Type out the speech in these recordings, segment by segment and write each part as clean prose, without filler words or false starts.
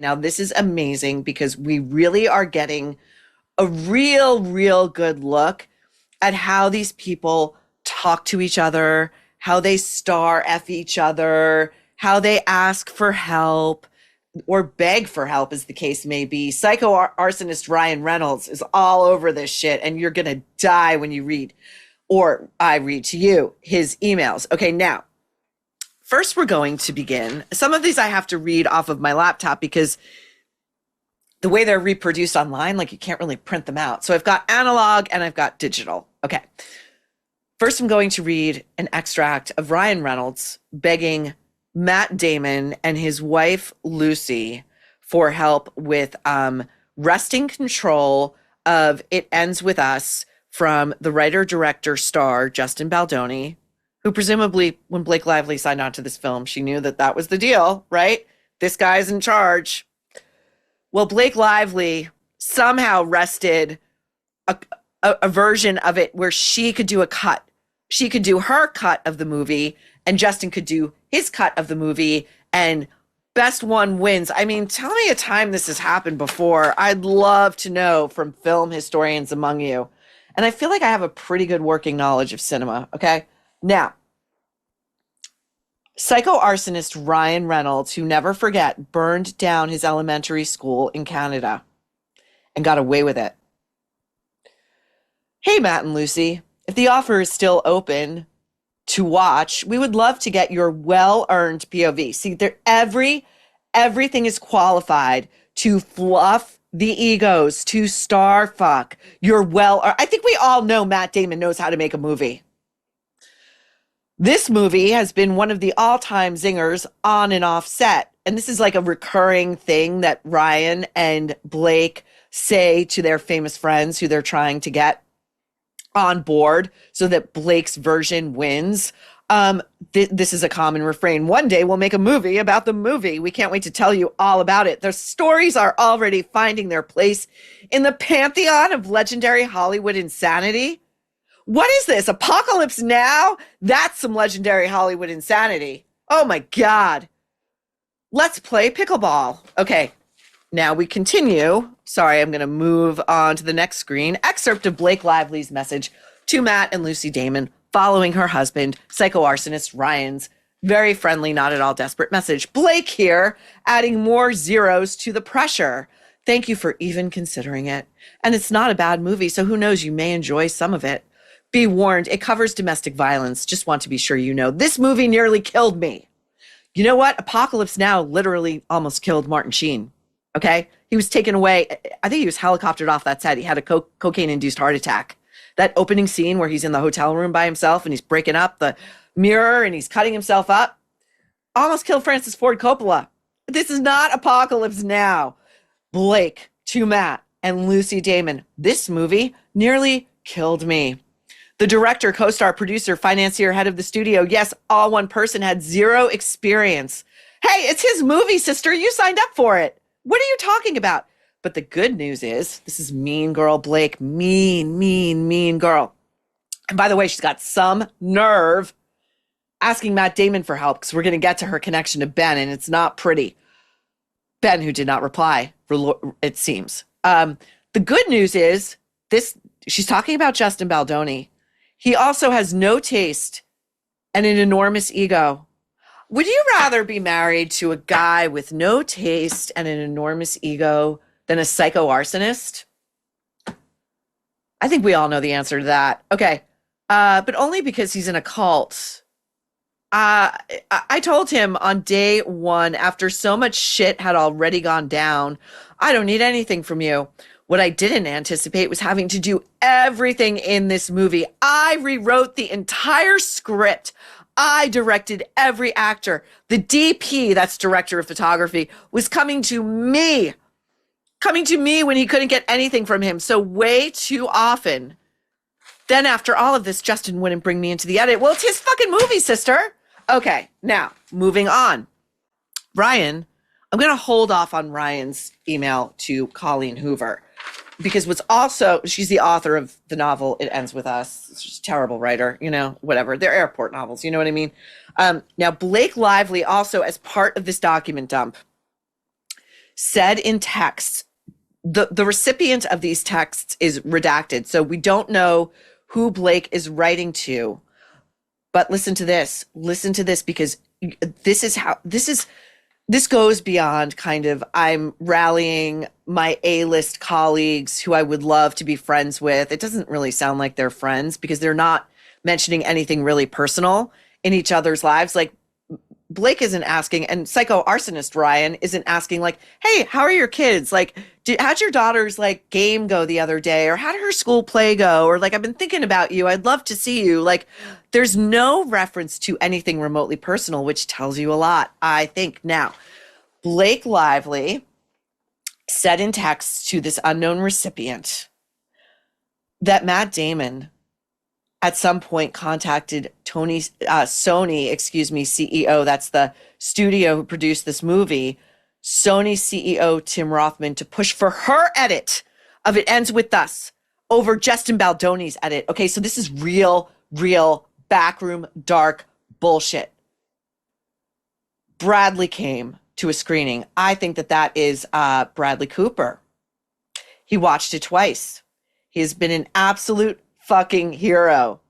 Now, this is amazing because we really are getting a real good look at how these people talk to each other, how they star F each other, how they ask for help or beg for help, as the case may be. Arsonist Ryan Reynolds is all over this shit, and you're going to die when you read, or I read to you, his emails. Okay, now, first we're going to begin. Some of these I have to read off of my laptop because the way they're reproduced online, like you can't really print them out. So I've got analog and I've got digital. Okay. First, I'm going to read an extract of Ryan Reynolds begging Matt Damon and his wife, Lucy, for help with wresting control of It Ends With Us from the writer, director, star, Justin Baldoni, who presumably, when Blake Lively signed on to this film, she knew that that was the deal, right? This guy's in charge. Well, Blake Lively somehow wrested a version of it where she could do a cut. She could do her cut of the movie, and Justin could do his cut of the movie, and best one wins. I mean, tell me a time this has happened before. I'd love to know from film historians among you. And I feel like I have a pretty good working knowledge of cinema, okay? Now, psycho arsonist Ryan Reynolds, who never forget, burned down his elementary school in Canada and got away with it. Hey, Matt and Lucy, if the offer is still open to watch, we would love to get your well-earned POV. See, everything is qualified to fluff the egos, to star fuck your I think we all know Matt Damon knows how to make a movie. This movie has been one of the all-time zingers on and off set. And this is like a recurring thing that Ryan and Blake say to their famous friends who they're trying to get on board so that Blake's version wins. This is a common refrain. One day we'll make a movie about the movie. We can't wait to tell you all about it. Their stories are already finding their place in the pantheon of legendary Hollywood insanity. What is this? Apocalypse Now? That's some legendary Hollywood insanity. Oh my God. Let's play pickleball. Okay, now we continue. Sorry, I'm going to move on to the next screen. Excerpt of Blake Lively's message to Matt and Lucy Damon following her husband, psycho arsonist Ryan's very friendly, not at all desperate message. Blake here, adding more zeros to the pressure. Thank you for even considering it. And it's not a bad movie, so who knows, you may enjoy some of it. Be warned, it covers domestic violence. Just want to be sure you know. This movie nearly killed me. You know what? Apocalypse Now literally almost killed Martin Sheen. Okay? He was taken away. I think he was helicoptered off that set. He had a cocaine-induced heart attack. That opening scene where he's in the hotel room by himself and he's breaking up the mirror and he's cutting himself up almost killed Francis Ford Coppola. This is not Apocalypse Now. Blake, to Matt, and Lucy Damon. This movie nearly killed me. The director, co-star, producer, financier, head of the studio. Yes, all one person, had zero experience. Hey, it's his movie, sister. You signed up for it. What are you talking about? But the good news is, this is mean girl Blake. Mean girl. And by the way, she's got some nerve asking Matt Damon for help because we're going to get to her connection to Ben, and it's not pretty. Ben, who did not reply, it seems. The good news is, she's talking about Justin Baldoni. He also has no taste and an enormous ego. Would you rather be married to a guy with no taste and an enormous ego than a psycho arsonist? I think we all know the answer to that. Okay. But only because he's in a cult. I told him on day one, after so much shit had already gone down, I don't need anything from you. What I didn't anticipate was having to do everything in this movie. I rewrote the entire script. I directed every actor. The DP, that's director of photography, was coming to me when he couldn't get anything from him. So way too often. Then after all of this, Justin wouldn't bring me into the edit. Well, it's his fucking movie, sister. Okay, now moving on. Ryan, I'm going to hold off on Ryan's email to Colleen Hoover because she's the author of the novel It Ends With Us. She's a terrible writer, whatever. They're airport novels, you know what I mean? Now, Blake Lively also, as part of this document dump, said in text, the recipient of these texts is redacted, so we don't know who Blake is writing to. But listen to this. Listen to this, because this goes beyond kind of I'm rallying my A-list colleagues who I would love to be friends with. It doesn't really sound like they're friends because they're not mentioning anything really personal in each other's lives. Like Blake isn't asking, and psycho arsonist Ryan isn't asking, like, hey, how are your kids? Like, how'd your daughter's like game go the other day? Or how did her school play go? Or like, I've been thinking about you. I'd love to see you. Like, there's no reference to anything remotely personal, which tells you a lot, I think. Now, Blake Lively said in text to this unknown recipient that Matt Damon at some point contacted Sony, CEO, that's the studio who produced this movie, Sony CEO Tim Rothman, to push for her edit of It Ends With Us over Justin Baldoni's edit. Okay, so this is real backroom dark bullshit. Bradley came to a screening. I think that is Bradley Cooper. He watched it twice. He has been an absolute fucking hero.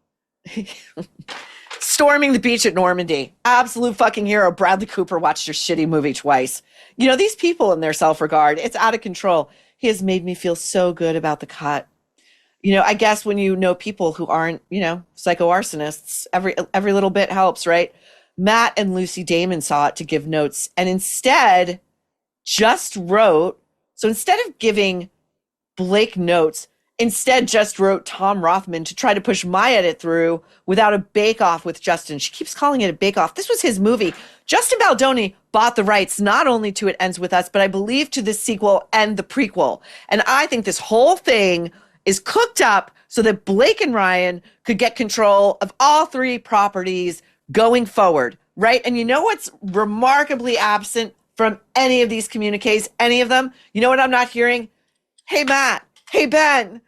Storming the beach at Normandy. Absolute fucking hero. Bradley Cooper watched your shitty movie twice. You know, these people and their self-regard, it's out of control. He has made me feel so good about the cut. You know, I guess when you know people who aren't, you know, psycho arsonists, every little bit helps, right? Matt and Lucy Damon saw it to give notes and instead just wrote, so instead of giving Blake notes, instead just wrote Tom Rothman to try to push my edit through without a bake-off with Justin. She keeps calling it a bake-off. This was his movie. Justin Baldoni bought the rights not only to It Ends With Us, but I believe to the sequel and the prequel. And I think this whole thing is cooked up so that Blake and Ryan could get control of all three properties going forward, right? And you know what's remarkably absent from any of these communiques, any of them? You know what I'm not hearing? Hey, Matt. Hey, Ben.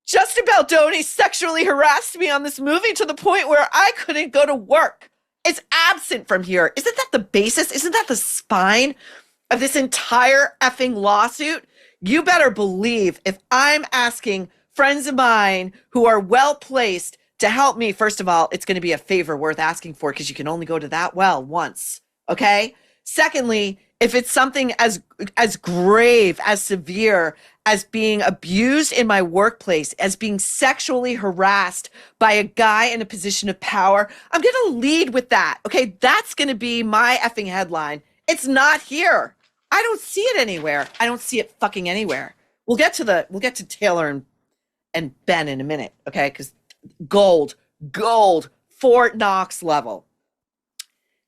Justin Baldoni sexually harassed me on this movie to the point where I couldn't go to work. It's absent from here. Isn't that the basis? Isn't that the spine of this entire effing lawsuit? You better believe if I'm asking friends of mine who are well placed to help me, first of all, it's going to be a favor worth asking for because you can only go to that well once. Okay? Secondly, if it's something as grave, as severe as being abused in my workplace, as being sexually harassed by a guy in a position of power, I'm going to lead with that. Okay, that's going to be my effing headline. It's not here. I don't see it anywhere. I don't see it fucking anywhere. We'll get to Taylor and Ben in a minute, okay? Because gold, Fort Knox level.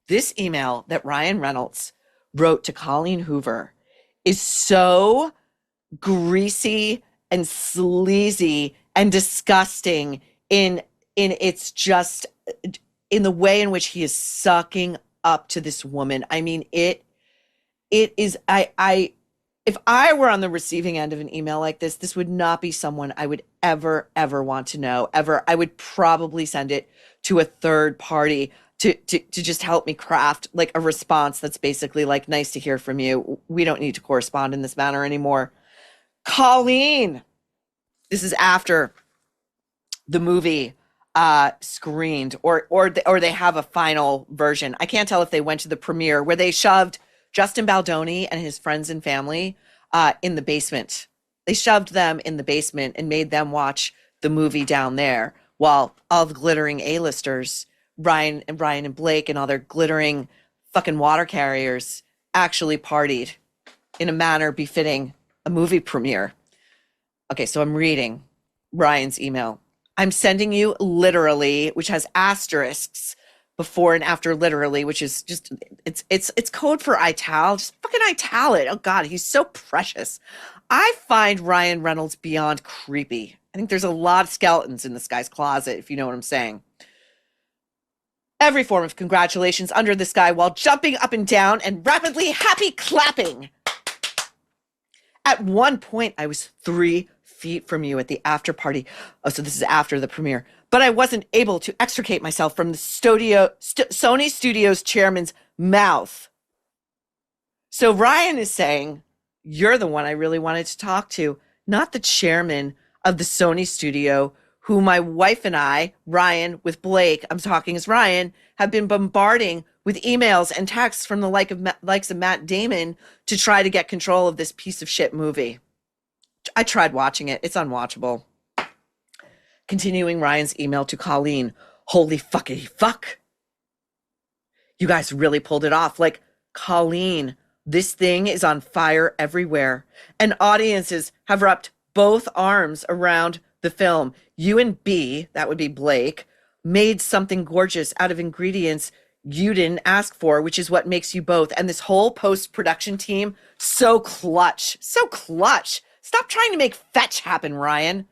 This email that Ryan Reynolds wrote to Colleen Hoover is so greasy and sleazy and disgusting in its just in the way in which he is sucking up to this woman. I mean, it is I if I were on the receiving end of an email like this would not be someone I would ever want to know ever. I would probably send it to a third party to just help me craft like a response that's basically like, nice to hear from you. We don't need to correspond in this manner anymore. Colleen, this is after the movie screened or they have a final version. I can't tell if they went to the premiere where they shoved Justin Baldoni and his friends and family in the basement. They shoved them in the basement and made them watch the movie down there while all the glittering A-listers, Ryan and Blake and all their glittering fucking water carriers actually partied in a manner befitting a movie premiere. Okay, so I'm reading Ryan's email. I'm sending you literally, which has asterisks before and after literally, which is just, it's code for ital. Just fucking ital it. Oh God, he's so precious. I find Ryan Reynolds beyond creepy. I think there's a lot of skeletons in this guy's closet, if you know what I'm saying. Every form of congratulations under the sky while jumping up and down and rapidly happy clapping. At one point, I was 3 feet from you at the after party. Oh, so this is after the premiere. But I wasn't able to extricate myself from the Sony Studios chairman's mouth. So Ryan is saying, you're the one I really wanted to talk to, not the chairman of the Sony studio, who my wife and I, Ryan with Blake, I'm talking as Ryan, have been bombarding with emails and texts from the likes of Matt Damon to try to get control of this piece of shit movie. I tried watching it. It's unwatchable. Continuing Ryan's email to Colleen, holy fuckity fuck. You guys really pulled it off. Like, Colleen, this thing is on fire everywhere, and audiences have wrapped both arms around the film. You and B, that would be Blake, made something gorgeous out of ingredients you didn't ask for, which is what makes you both. And this whole post-production team, so clutch, so clutch. Stop trying to make fetch happen, Ryan.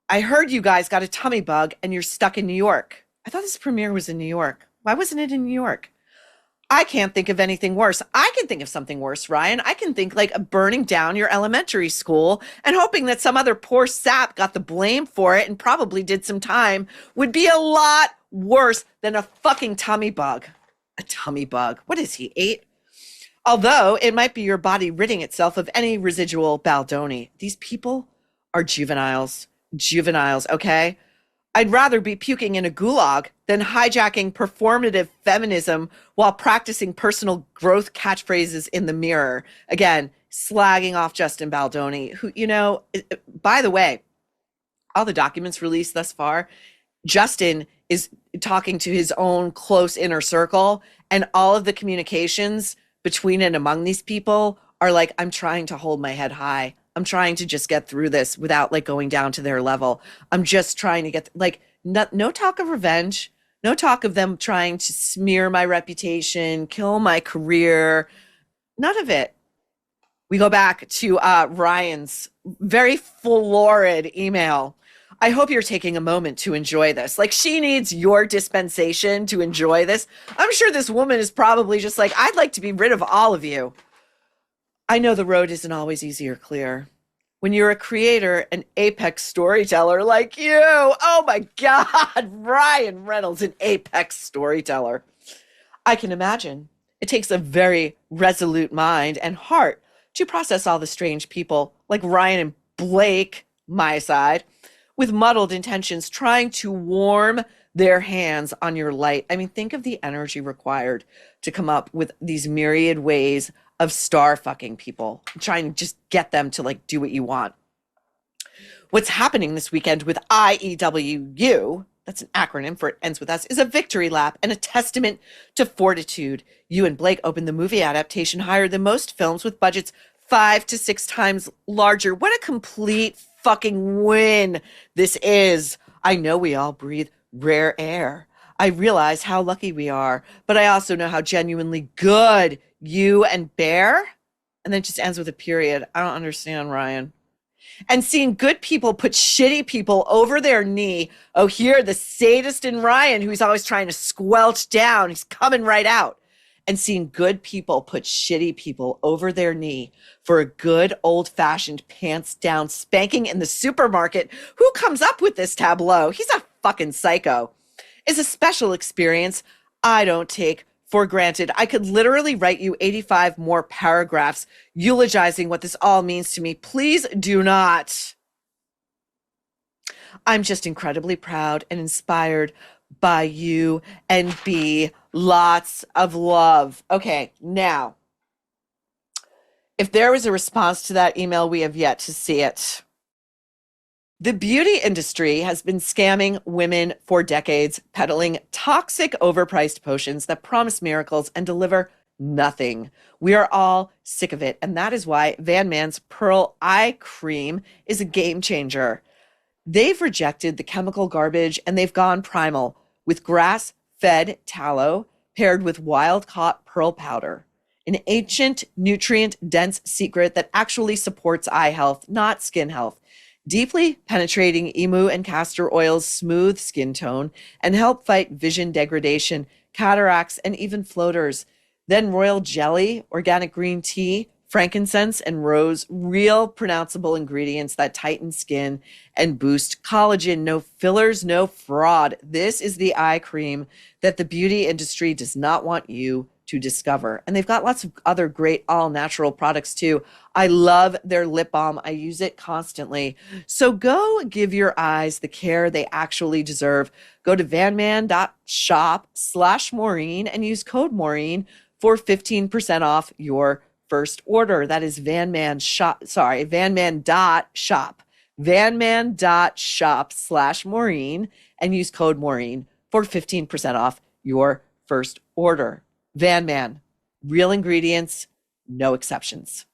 I heard you guys got a tummy bug and you're stuck in New York. I thought this premiere was in New York. Why wasn't it in New York? I can't think of anything worse. I can think of something worse, Ryan. I can think like burning down your elementary school and hoping that some other poor sap got the blame for it and probably did some time would be a lot worse than a fucking tummy bug. A tummy bug. What is he, 8? Although it might be your body ridding itself of any residual Baldoni. These people are juveniles. Juveniles, okay? I'd rather be puking in a gulag than hijacking performative feminism while practicing personal growth catchphrases in the mirror. Again, slagging off Justin Baldoni, who, by the way, all the documents released thus far, Justin is talking to his own close inner circle, and all of the communications between and among these people are like, I'm trying to hold my head high. I'm trying to just get through this without like going down to their level. I'm just trying to get no talk of revenge, no talk of them trying to smear my reputation, kill my career, none of it. We go back to Ryan's very florid email. I hope you're taking a moment to enjoy this. Like, she needs your dispensation to enjoy this. I'm sure this woman is probably just like, I'd like to be rid of all of you. I know the road isn't always easy or clear. When you're a creator, an apex storyteller like you, oh my God, Ryan Reynolds, an apex storyteller. I can imagine. It takes a very resolute mind and heart to process all the strange people like Ryan and Blake, my side, with muddled intentions trying to warm their hands on your light. I mean, think of the energy required to come up with these myriad ways of star fucking people, trying to just get them to like do what you want. What's happening this weekend with IEWU, that's an acronym for It Ends With Us, is a victory lap and a testament to fortitude. You and Blake opened the movie adaptation higher than most films with budgets 5 to 6 times larger. What a complete fucking win this is. I know we all breathe rare air. I realize how lucky we are, but I also know how genuinely good you and Bear, and then it just ends with a period. I don't understand, Ryan. And seeing good people put shitty people over their knee. Oh, here, the sadist in Ryan, who's always trying to squelch down. He's coming right out. And seeing good people put shitty people over their knee for a good old-fashioned pants down spanking in the supermarket. Who comes up with this tableau? He's a fucking psycho. Is a special experience I don't take for granted. I could literally write you 85 more paragraphs eulogizing what this all means to me. Please do not. I'm just incredibly proud and inspired by you and B. Lots of love. Okay, now, if there was a response to that email, we have yet to see it. The beauty industry has been scamming women for decades, peddling toxic, overpriced potions that promise miracles and deliver nothing. We are all sick of it, and that is why Van Man's Pearl Eye Cream is a game changer. They've rejected the chemical garbage, and they've gone primal with grass-fed tallow paired with wild-caught pearl powder, an ancient, nutrient-dense secret that actually supports eye health, not skin health. Deeply penetrating emu and castor oils smooth skin tone and help fight vision degradation, cataracts, and even floaters. Then royal jelly, organic green tea, frankincense, and rose, real pronounceable ingredients that tighten skin and boost collagen. No fillers, no fraud. This is the eye cream that the beauty industry does not want you to discover. And they've got lots of other great all natural products too. I love their lip balm. I use it constantly. So go give your eyes the care they actually deserve. Go to vanman.shop/Maureen and use code Maureen for 15% off your first order. That is vanman.shop. Vanman.shop/Maureen and use code Maureen for 15% off your first order. Van Man, real ingredients, no exceptions.